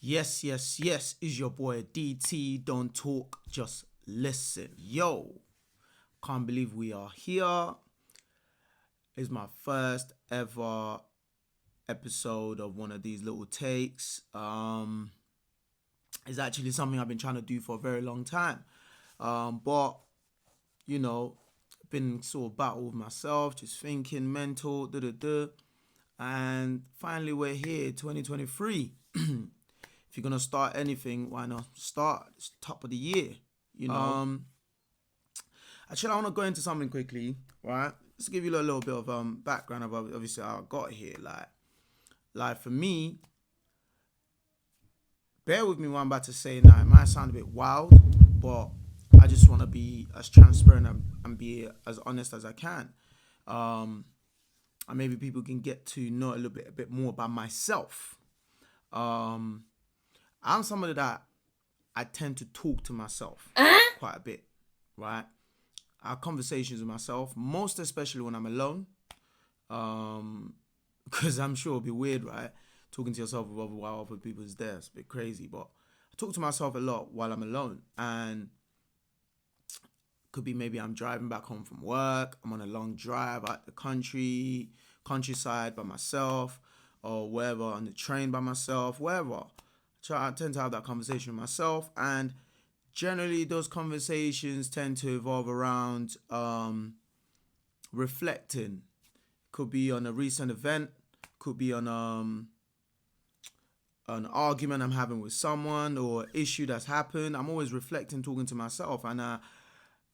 Yes, is your boy DT. Don't talk, just listen. Yo, can't believe we are here. It's my first ever episode of one of these little takes. It's actually something I've been trying to do for a very long time. But you know, been sort of battle with myself, just thinking mental, and finally we're here, 2023. If you're gonna start anything, why not start? It's top of the year, you know. Actually, I want to go into something quickly, right? Just to give you a little bit of background about obviously how I got here. Like for me, bear with me what I'm about to say now. It might sound a bit wild, but I just want to be as transparent and be as honest as I can. And maybe people can get to know a bit more about myself. I'm somebody that I tend to talk to myself quite a bit, right? I have conversations with myself, most especially when I'm alone. Because I'm sure it'll be weird, right? Talking to yourself while other people's there. It's a bit crazy, but I talk to myself a lot while I'm alone. And could be maybe I'm driving back home from work, I'm on a long drive out the countryside by myself, or wherever, on the train by myself, wherever. I tend to have that conversation with myself, and generally those conversations tend to evolve around reflecting. Could be on a recent event, could be on an argument I'm having with someone or issue that's happened. I'm always reflecting, talking to myself, and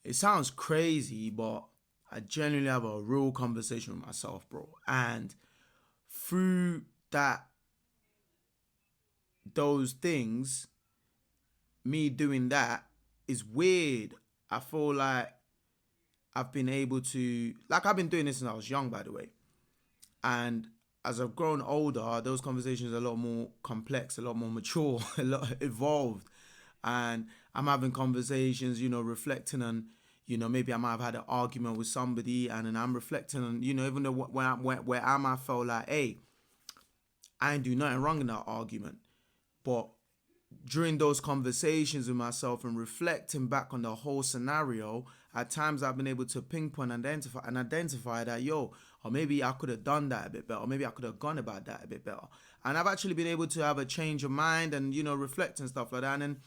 it sounds crazy, but I genuinely have a real conversation with myself, bro. And through those things, me doing that is weird. I feel like I've been able to, I've been doing this since I was young, by the way. And as I've grown older, those conversations are a lot more complex, a lot more mature, a lot evolved. And I'm having conversations, reflecting on, maybe I might have had an argument with somebody, and then I'm reflecting on, even though where I might feel like, hey, I ain't do nothing wrong in that argument. But during those conversations with myself and reflecting back on the whole scenario, at times I've been able to pinpoint and identify that, or maybe I could have done that a bit better, or maybe I could have gone about that a bit better. And I've actually been able to have a change of mind and, reflect and stuff like that. And then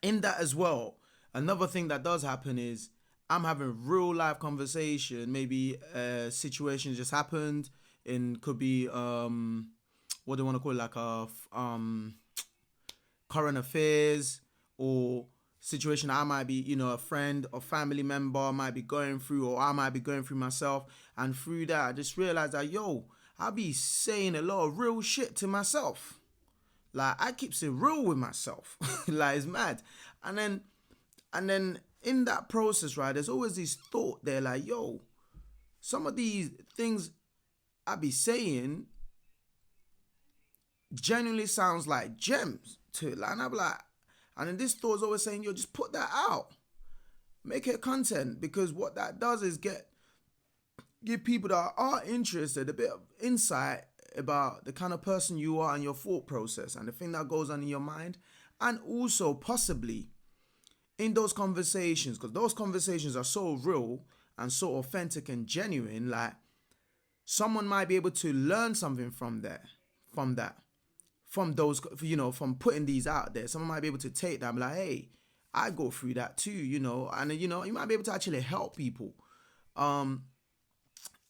in that as well, another thing that does happen is I'm having real life conversation. Maybe a situation just happened, and could be what do you want to call it, like a current affairs, or situation I might be, a friend or family member might be going through, or I might be going through myself. And through that, I just realized that, I be saying a lot of real shit to myself. Like, I keep it real with myself. Like, it's mad. And then in that process, right, there's always this thought there, like, some of these things I be saying genuinely sounds like gems to it. Like, and I'm like, and then this thought is always saying, just put that out. Make it content, because what that does is give people that are interested a bit of insight about the kind of person you are and your thought process and the thing that goes on in your mind. And also possibly in those conversations, because those conversations are so real and so authentic and genuine, like someone might be able to learn something from those, from putting these out there. Someone might be able to take that and be like, hey, I go through that too, and you might be able to actually help people.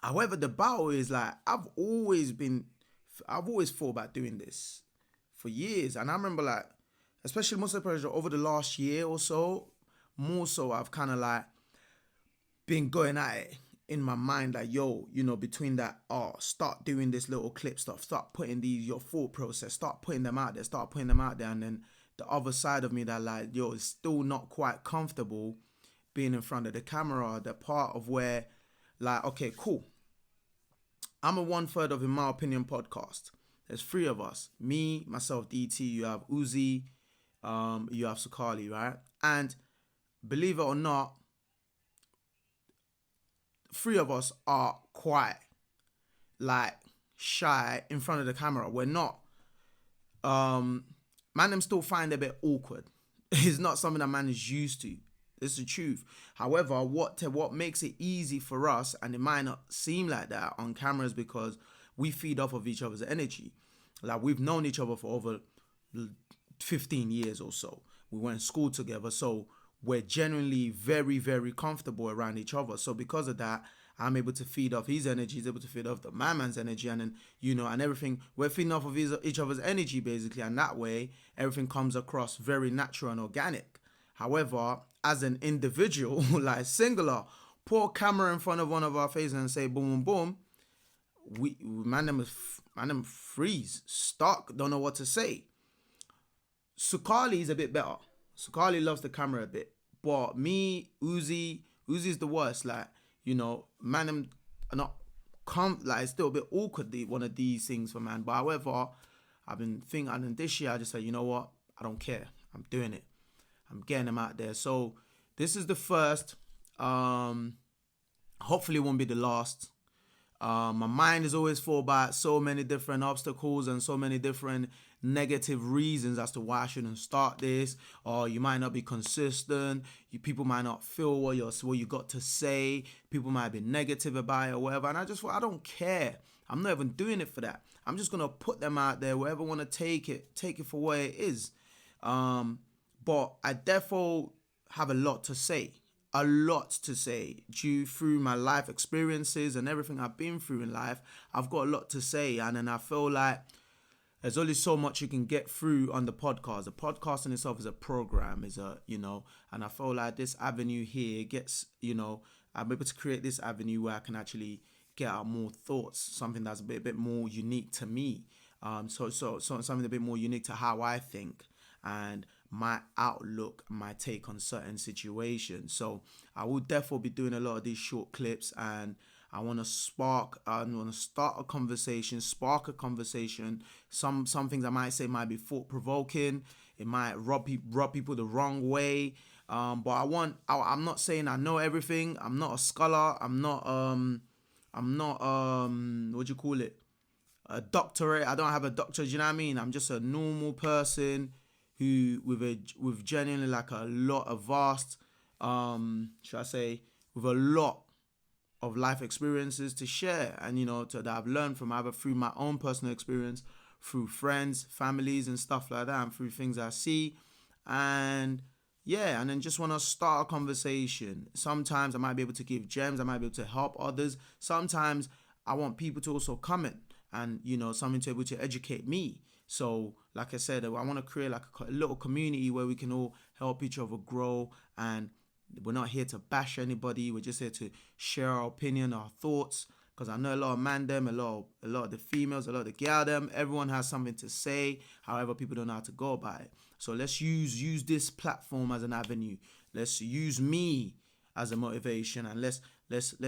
However, the battle is, like, I've always thought about doing this for years. And I remember, like, especially most of the pressure over the last year or so, more so I've kind of like been going at it in my mind, like, between that, start doing this little clip stuff, start putting your thought process, start putting them out there. And then the other side of me that, like, is still not quite comfortable being in front of the camera. The part of where, like, okay, cool, I'm a 1/3 of In My Opinion podcast. There's 3 of us, me, myself, DT, you have Uzi, you have Sukali, right? And believe it or not, 3 of us are quite, like, shy in front of the camera. We're not man them still find it a bit awkward. It's not something that man is used to. It's the truth. However, what makes it easy for us, and it might not seem like that on cameras, because we feed off of each other's energy. Like, we've known each other for over 15 years or so. We went to school together, so we're genuinely very, very comfortable around each other. So because of that, I'm able to feed off his energy, he's able to feed off the my man's energy, and then, and everything. We're feeding off of each other's energy, basically, and that way, everything comes across very natural and organic. However, as an individual, like singular, pour a camera in front of one of our faces and say boom, boom, boom, man them freeze, stuck, don't know what to say. Sukali is a bit better. Sukali loves the camera a bit. But me, Uzi's the worst. Like, man, them are not like, it's still a bit awkward, one of these things for man. But however, I've been thinking, and this year I just said, you know what? I don't care. I'm doing it. I'm getting them out there. So this is the first. Hopefully it won't be the last. My mind is always full about so many different obstacles and so many different negative reasons as to why I shouldn't start this, or you might not be consistent. People might not feel what you got to say. People might be negative about it or whatever. And I don't care. I'm not even doing it for that. I'm just gonna put them out there. Whoever want to take it for what it is. But I therefore have a lot to say. Due through my life experiences and everything I've been through in life. I've got a lot to say, and then I feel like there's only so much you can get through on the podcast. The podcast in itself is a program, and I feel like this avenue here gets, I'm able to create this avenue where I can actually get out more thoughts, something that's a bit more unique to me. So something a bit more unique to how I think and my outlook, my take on certain situations. So I will definitely be doing a lot of these short clips, and I want to start a conversation, spark a conversation. Some things I might say might be thought provoking. It might rub people the wrong way. But I'm not saying I know everything. I'm not a scholar. I'm not what do you call it? A doctorate. I don't have a doctorate. Do you know what I mean? I'm just a normal person who with genuinely like a lot of vast, should I say, with a lot of life experiences to share, and that I've learned from, either through my own personal experience, through friends, families, and stuff like that, and through things I see, and then just want to start a conversation. Sometimes I might be able to give gems, I might be able to help others. Sometimes I want people to also comment and something to be able to educate me. So, like I said, I want to create like a little community where we can all help each other grow, and we're not here to bash anybody. We're just here to share our opinion, our thoughts. Because I know a lot of man them, a lot of the females, a lot of the gal them. Everyone has something to say. However, people don't know how to go about it. So let's use this platform as an avenue. Let's use me as a motivation, and let's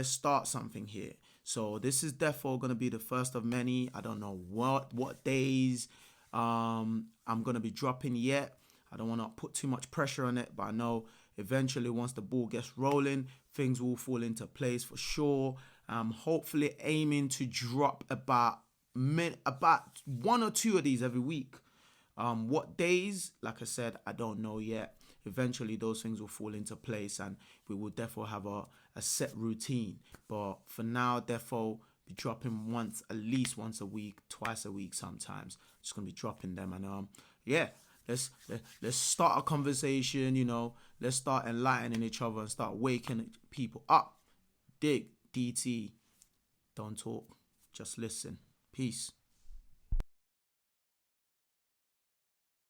start something here. So this is definitely going to be the first of many. I don't know what days I'm going to be dropping yet. I don't want to put too much pressure on it, but I know eventually once the ball gets rolling, things will fall into place for sure. Hopefully aiming to drop about one or two of these every week. What days, like I said, I don't know yet. Eventually those things will fall into place, and we will definitely have a set routine. But for now, definitely be dropping at least once a week, twice a week sometimes. Just gonna be dropping them, and let's start a conversation. Let's start enlightening each other and start waking people up. Dig DT, don't talk, just listen. Peace.